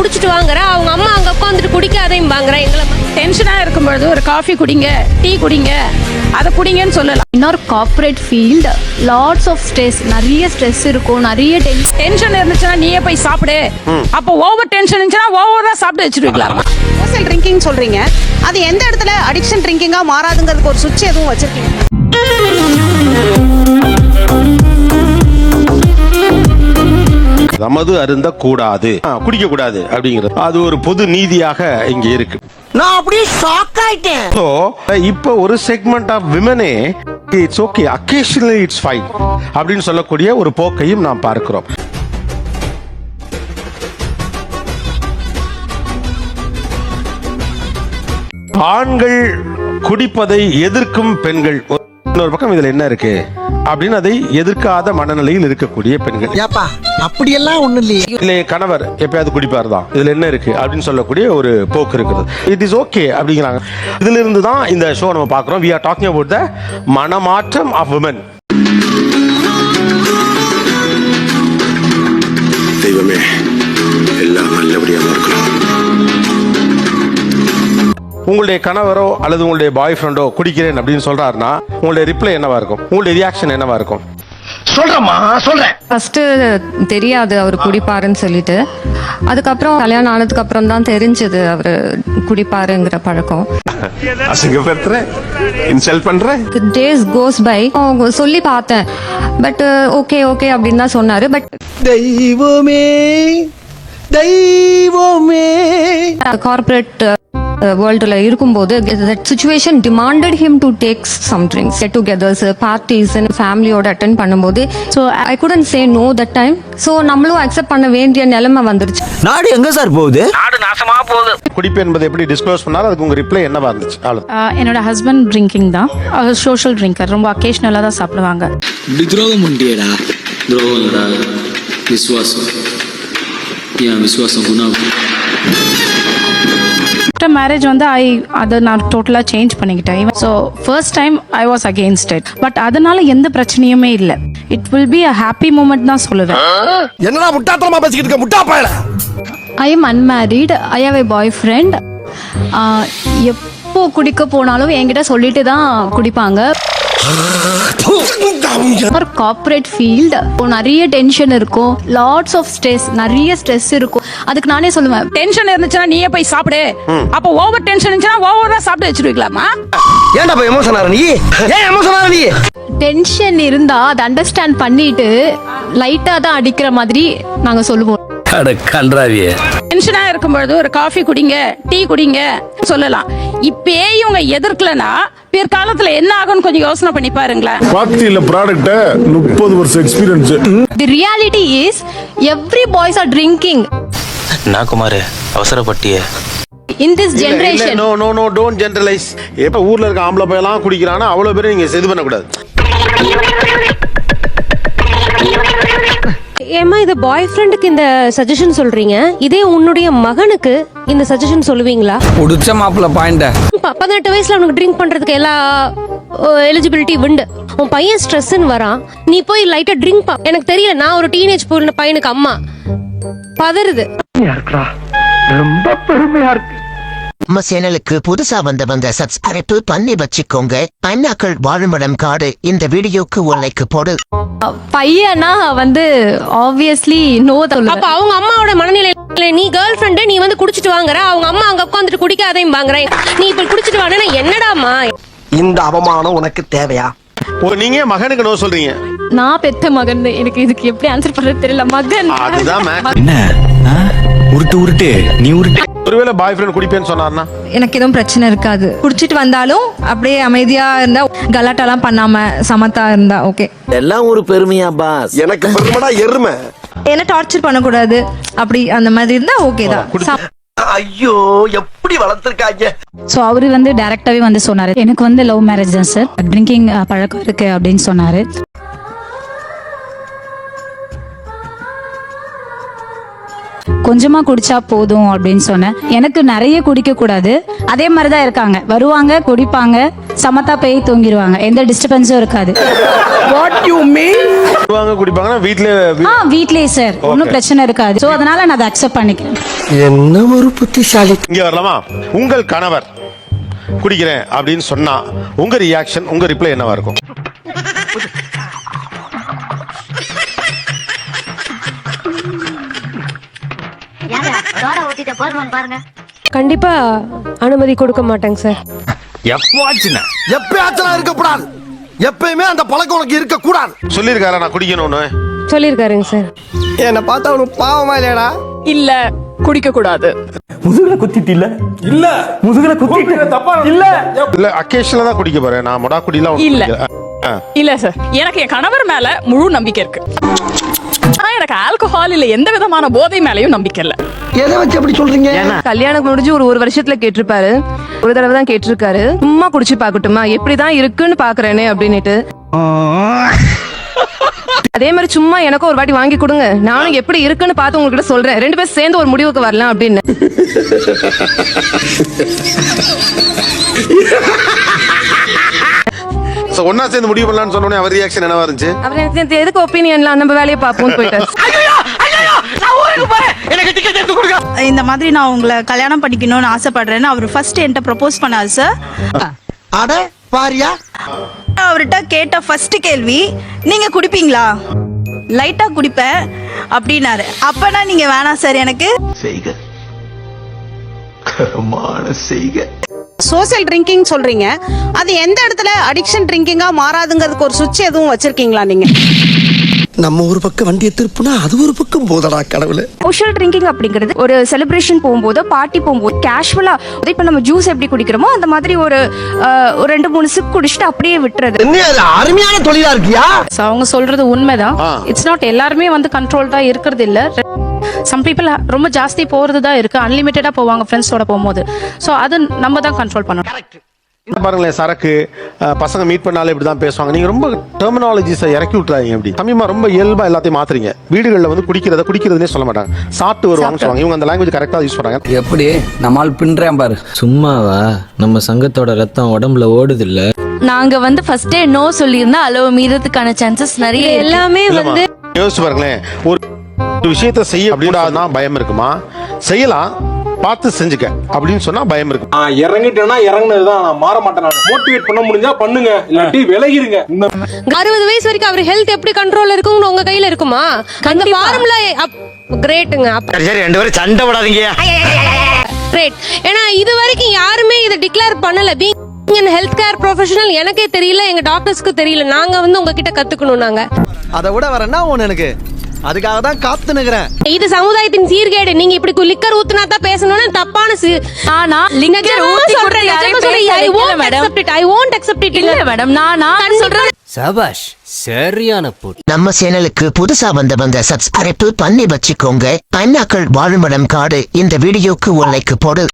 குடிச்சிட்டு வாங்குற, அவங்க அம்மா அங்க உட்காந்துட்டு குடிக்காதையும் வாங்குற. எங்களை டென்ஷனா இருக்கும்பொழுது ஒரு காஃபி குடிங்க, டீ குடிங்க, அதை குடிங்கன்னு சொல்லலாம். இன்னொரு corporate field, lots of stress, நிறைய ஸ்ட்ரெஸ் இருக்கும், நிறைய டென்ஷன் இருந்துச்சுன்னா நீயே போய் சாப்பிடு. அப்போ ஓவர் டென்ஷன் இருந்துச்சுன்னா ஓவரா சாப்பிட்டு வச்சிருக்கலாம். சோஷியல் ட்ரிங்கிங் சொல்றீங்க, அது எந்த இடத்துல அடிக்ஷன் ட்ரிங்கிங்கா மாறாதுங்கிறதுக்கு ஒரு சுவிட்ச் எதுவும் வச்சிருக்கீங்க? மது அருந்த கூடாது, குடிக்க கூடாது அப்படிங்கிறது அது ஒரு பொது நீதியாக இங்க இருக்கு. நான் அப்படியே ஷாக் ஆயிட்டேன். சோ இப்போ ஒரு செக்மெண்ட் ஆஃப் விமனே it's okay, occasionally it's fine அப்படின்னு சொல்லக்கூடிய ஒரு போக்கையும் நாம் பார்க்கிறோம். ஆண்கள் குடிப்பதை எதிர்க்கும் பெண்கள், இன்னொரு பக்கம் இதுல என்ன இருக்கு அப்படின்னு அதை எதிர்க்காத மனநிலையில் இருக்கக்கூடிய பெண்கள். அப்படியெல்லாம் ஒண்ணு இல்லையே, இல்ல கணவர் எப்பயாவது குடிப்பாரு தான், இதுல என்ன இருக்கு அப்படின்னு சொல்லக்கூடிய ஒரு போக்கு இருக்குது. இட் இஸ் ஓகே அப்படிங்கிறாங்க. இதுல இருந்து தான் இந்த ஷோ நம்ம பார்க்கிறோம். we are talking about the மனமாற்றம் of women. தெய்வமே எல்லாம் நல்லபடியாக இருக்கணும். உங்களுடைய கணவரோ அல்லது உங்களுடைய பாய் ஃப்ரெண்டோ குடிக்கிறேன் அப்படின்னு சொல்றாருன்னா உங்களுடைய ரிப்ளை என்னவா இருக்கும், உங்களுடைய ரியாக்ஷன் என்னவா இருக்கும்? சொல்றேன். ஃபர்ஸ்ட் தெரியாது அவர் குடிப்பாருன்னு சொல்லிட்டு, அதுக்கப்புறம் கல்யாணம் ஆனதுக்கு அப்புறம் தான் தெரிஞ்சது அவர் குடிப்பாருங்கிற பழக்கம். அசிங்கப்படுத்துறேன், இன்சல்ட் பண்றேன். டேஸ் கோஸ் பை, சொல்லி பார்த்தேன், பட் ஓகே ஓகே அப்படின்னு தான் சொன்னாரு. பட் தெய்வமே தெய்வமே கார்ப்பரேட் வேர்ல்டுல இருக்கும்போது that situation demanded him to take some drinks, get togethers, parties and ஃபேமிலியோட அட்டெண்ட் பண்ணும்போது so I couldn't say no that time. so நம்மளும் அக்செப்ட் பண்ண வேண்டிய நிலைமை வந்துருச்சு. நாடு எங்க சார் போகுது? நாடு நாசமா போகுது. குடிப்பு என்பதை எப்படி டிஸ்க்ளோஸ் பண்ணாலும் அதுக்கு உங்க ரிப்ளை என்னவா இருந்துச்சு? என்னோட ஹஸ்பண்ட் ட்ரிங்கிங் தான், அவர் சோஷியல் ட்ரிங்கர், ரொம்ப அக்கேஷனலாக தான் சாப்பிடுவாங்க. இப்படி துரோகம் பண்ணிட்டியடா. துரோகம்டா விசுவாசம். ஏன் விசுவாசம் குணம்? ஆஃப்டர் மேரேஜ் வந்து அதை நான் டோட்டலாக சேஞ்ச் பண்ணிக்கிட்டேன். So first time I was against it. But அதனால எந்த பிரச்சனையுமே இல்லை. It will be a happy moment தான் சொல்லுவேன். என்னடா முட்டாத்தனமா பேசிக்கிட்டு இருக்க, முட்டா பயல. I am unmarried, I have a boyfriend. எப்போ குடிக்க போனாலும் என்கிட்ட சொல்லிட்டு தான் குடிப்பாங்க. ஒரு கார்ப்பரேட் ஃபீல்ட், நிறைய டென்ஷன் இருக்கும், லாட்ஸ் ஆஃப் ஸ்ட்ரெஸ், நிறைய ஸ்ட்ரெஸ் இருக்கும். அதுக்கு நானே சொல்லுவேன், டென்ஷன் இருந்துச்சுன்னா நீயே போய் சாப்பிடு. அப்போ ஓவர் டென்ஷன் இருந்துச்சுன்னா ஓவரா சாப்பிட்டு வச்சிருக்கலாமா? ஏன்டா போய் எமோஷன் ஆற நீ? ஏன் எமோஷன் ஆற நீ? டென்ஷன் இருந்தா அதை அண்டர்ஸ்டாண்ட் பண்ணிட்டு லைட்டா தான் அடிக்கிற மாதிரி நாங்க சொல்லுவோம். டென்ஷனா இருக்கும்பொழுது ஒரு காஃபி குடிங்க, டீ குடிங்க சொல்லலாம். இப்பயே இவங்க எதிர்க்கலனா பிற்காலத்துல என்ன ஆகும்னு கொஞ்சம் யோசனை பண்ணி பாருங்களேன். பாக்டியில ப்ராடக்ட் 30 வருஷம் experience. The reality is every boys R drinking. நான் Kumar அவசரப்பட்டிய in this generation. no no no don't generalize. எப்ப ஊர்ல இருக்க ஆம்பளை பையலாம் குடிக்கிறானா அவ்வளவு பேர் நீங்க இது பண்ண கூடாது. ஏமா இது பாய் ஃப்ரெண்டுக்கு இந்த சஜஷன் சொல்றீங்க, இதே உன்னுடைய மகனுக்கு இந்த சஜஷன் சொல்லுவீங்களா? புடிச்ச மாப்பிள்ள பாயிண்ட 18 வயசுல அவனுக்கு ட்ரிங்க் பண்றதுக்கு எல்லா எலிஜிபிலிட்டி உண்டு. உன் பையன் ஸ்ட்ரெஸ்ன்னு வரான், நீ போய் லைட்டா ட்ரிங்க் எனக்கு தெரியல, நான் ஒரு டீனேஜ் பையனுக்கு அம்மா பதறுது. ரொம்ப பெருமையா இருக்கு. நம்ம சேனலுக்கு புதுசா வந்தவங்க சப்ஸ்கிரைப் பண்ணி வச்சுக்கோங்க. அண்ணாக்கள் வாழுமிடம் காடு இந்த வீடியோக்கு ஒரு லைக் போடு. பையனா வந்து ஆப்வியஸ்லி நோ தான். அப்ப அவங்க அம்மாவோட மனநிலை, நீ கேர்ள் ஃப்ரெண்ட் நீ வந்து குடிச்சிட்டு வாங்குற, அவங்க அம்மா அங்க உட்காந்துட்டு குடிக்காதையும் வாங்குற, நீ இப்ப குடிச்சிட்டு வாங்கினா என்னடாமா? இந்த அவமானம் உனக்கு தேவையா? நீங்க மகனுக்கு நோ சொல்றீங்க. நான் பெத்த மகன், எனக்கு இதுக்கு எப்படி ஆன்சர் பண்றது தெரியல. மகன் அதுதான் என்ன உருட்டு நீ உருட்டு. ஒருவேளை பாய் ஃப்ரெண்ட் குடிப்பேன்னு சொன்னார்னா எனக்கு எதுவும் பிரச்சனை இருக்காது. குடிச்சிட்டு வந்தாலும் அப்படியே அமைதியா இருந்தா, கலாட்டாலாம் பண்ணாம சமத்தா இருந்தா ஓகே. எல்லாம் ஒரு பெருமையா பாஸ்? எனக்கு பெருமைடா எருமை. என்ன டார்ச்சர் பண்ணக்கூடாது, அப்படி அந்த மாதிரி இருந்தா ஓகே தான். ஐயோ எப்படி வளர்த்திருக்காங்க. ஸோ அவரு வந்து டைரக்டாவே வந்து சொன்னாரு, எனக்கு வந்து லவ் மேரேஜ் தான் சார், ட்ரிங்கிங் பழக்கம் இருக்கு அப்படின்னு சொன்னாரு. கொஞ்சமா குடிச்சா போதும் அப்படின்னு சொன்னேன். எனக்கு நிறைய குடிக்க கூடாது. அதே மாதிரிதான் இருக்காங்க, வருவாங்க குடிப்பாங்க, சமத்தா போய் தூங்கிடுவாங்க, எந்த டிஸ்டர்பன்ஸும் இருக்காது. What you mean? குடிப்பாங்கன்னா வீட்லயே வீட்லயே சார் ஒன்றும் பிரச்சனை இருக்காது. ஸோ அதனால நான் அதை அக்செப்ட் பண்ணிக்கிறேன். என்ன ஒரு புத்திசாலி. இங்க வரலாமா? உங்கள் கணவர் குடிக்கிறேன் அப்படின்னு சொன்னா உங்க ரியாக்ஷன், உங்க ரிப்ளை என்னவா இருக்கும்? கண்டிப்பா அனுமதி கொடுக்க மாட்டேங்க சார். எப்பயாச்சும் இருக்க கூடாது. எப்பயுமே அந்த பழக்கம் உனக்கு இருக்க கூடாது. சொல்லியிருக்காரா நான் குடிக்கணும்னு? சொல்லியிருக்காருங்க சார். என்ன பார்த்தா உனக்கு பாவமா இல்லையாடா? இல்ல குடிக்க கூடாது. முதுகுல குத்திட்டு இல்ல இல்ல முதுகுல குத்திட்டு தப்பா இல்ல இல்ல அக்கேஷன்ல தான் குடிக்க போறேன். நான் மொடா குடிலாம் இல்ல. இல்ல சார், எனக்கு என் கணவர் மேல முழு நம்பிக்கை இருக்கு. ஆனா எனக்கு ஆல்கஹால் இல்ல எந்த விதமான போதை மேலயும் நம்பிக்கை இல்ல. எதை வச்சு அப்படி சொல்றீங்க? கல்யாணம் முடிஞ்சு ஒரு வருஷத்துல கேட்டிருப்பாரு, ஒரு தடவை தான் கேட்டிருக்காரு. சும்மா குடிச்சு பாக்கட்டுமா எப்படிதான் இருக்குன்னு பாக்குறேனே அப்படின்னுட்டு. அதே மாதிரி சும்மா எனக்கும் ஒரு வாட்டி வாங்கி கொடுங்க, நானும் எப்படி இருக்குன்னு பார்த்து உங்ககிட்ட சொல்றேன், 2 பேரும் சேர்ந்து ஒரு முடிவுக்கு வரலாம் அப்படின்னு. ஒன்னா சேர்ந்து முடிவு பண்ணலாம்னு சொன்னோடனே அவர் ரியாக்ஷன் என்னவா இருந்துச்சு? அவர் எனக்கு எதுக்கு ஒப்பீனியன்லாம் நம்ம வேலையை பார்ப்போம்னு போயிட்டாரு. இந்த மாதிரி நான் உங்களை கல்யாணம் பண்ணிக்கணும்னு ஆசைப்படுறேன்னு அவர் ஃபர்ஸ்ட் என்கிட்ட ப்ரப்போஸ் பண்ணாரு சார். அட பாரியா. அவர்கிட்ட கேட்ட ஃபர்ஸ்ட் கேள்வி, நீங்க குடிப்பீங்களா? லைட்டா குடிப்பேன் அப்படின்னாரு. அப்பனா நீங்க வேணாம் சார் எனக்கு செய்க கரமான செய்க. சோசியல் ட்ரிங்கிங் சொல்றீங்க, அது எந்த இடத்துல அடிக்ஷன் ட்ரிங்கிங்கா மாறாதுங்கிறதுக்கு ஒரு சுவிட்ச் எதுவும் வச்சிருக்கீங்களா நீங்க? நம்ம ஒரு பக்கம் வண்டியை திருப்புனா அது ஒரு பக்கம் போதடா கடவுளே. சோஷியல் ட்ரிங்கிங் அப்படிங்கிறது ஒரு செலிப்ரேஷன் போகும்போது, பார்ட்டி போகும்போது கேஷுவலா இப்போ நம்ம ஜூஸ் எப்படி குடிக்கிறோமோ அந்த மாதிரி ஒரு 2-3 சிப் குடிச்சிட்டு அப்படியே விட்டுறது. என்ன அது அருமையான தொழிலா இருக்கியா? அவங்க சொல்றது உண்மைதான். இட்ஸ் நாட் எல்லாருமே வந்து கண்ட்ரோல் தான் இருக்கிறது இல்ல. சம் பீப்புள் ரொம்ப ஜாஸ்தி போறது தான் இருக்கு, அன்லிமிட்டடா போவாங்க ஃப்ரெண்ட்ஸோட போகும்போது. ஸோ அது நம்ம தான் கண்ட்ரோல் பண்ணணும். பாருங்களேன், சரக்கு பசங்க மீட் பண்ணாலே இப்படிதான் பேசுவாங்க. நீங்க ரொம்ப டெர்மினாலஜிஸை இறக்கி விட்டுறாங்க. எப்படி சமயமா ரொம்ப இயல்பா எல்லாத்தையும் மாத்துறீங்க. வீடுகளில் வந்து குடிக்கிறதுனே சொல்ல மாட்டாங்க, சாப்பிட்டு வருவாங்க சொல்லுவாங்க. இவங்க அந்த லாங்குவேஜ் கரெக்டா யூஸ் பண்றாங்க. எப்படி நம்மால் பின்றேன் பாரு. சும்மாவா? நம்ம சங்கத்தோட ரத்தம் உடம்புல ஓடுது இல்ல. நாங்க வந்து ஃபர்ஸ்டே நோ சொல்லியிருந்தா அளவு மீறதுக்கான சான்சஸ் நிறைய எல்லாமே வந்து யோசிச்சு பாருங்களேன், ஒரு விஷயத்தை செய்ய அப்படின்னா பயம் இருக்குமா? செய்யலாம், பார்த்து செஞ்சுக்க அப்படின்னு சொன்னா பயம் இருக்கு. இறங்கிட்டேன்னா இறங்குனதுதான், நான் மாற மாட்டேன். நான் மோட்டிவேட் பண்ண முடிஞ்சா பண்ணுங்க, இல்லாட்டி விலகிருங்க. 60 வயசு வரைக்கும் அவர் ஹெல்த் எப்படி கண்ட்ரோல்ல இருக்கும்னு உங்க கையில இருக்குமா? அந்த ஃபார்முலா கிரேட்டுங்க. சரி 2 பேரும் சண்டை விடாதீங்க. கிரேட். ஏன்னா இது வரைக்கும் யாருமே இதை டிக்ளேர் பண்ணல. பீயிங் ஹெல்த் கேர் ப்ரொஃபஷனல் எனக்கே தெரியல, எங்க டாக்டர்ஸ்க்கு தெரியல. நாங்க வந்து உங்ககிட்ட கத்துக்கணும். நாங்க அதை விட வரேன்னா ஒண்ணு எனக்கு அதுக்காக தான் காத்து நிக்கிறேன். இது சமுதாயத்தின் சீர்கேடு. நீங்க இப்படி லிக்கர் ஊத்துனா தான் பேசணும்னு தப்பான ஆனா லிக்கர் ஊத்தி சொல்றேன். I won't accept it. இல்ல மேடம், நான் சொல்றேன். சபாஷ், சரியான போட்டி. நம்ம சேனலுக்கு புதுசா வந்தவங்க சப்ஸ்கிரைப் பண்ணி வச்சுக்கோங்க. பைனாக்கள் வாழுமிடம் காடு இந்த வீடியோக்கு ஒரு லைக் போடு.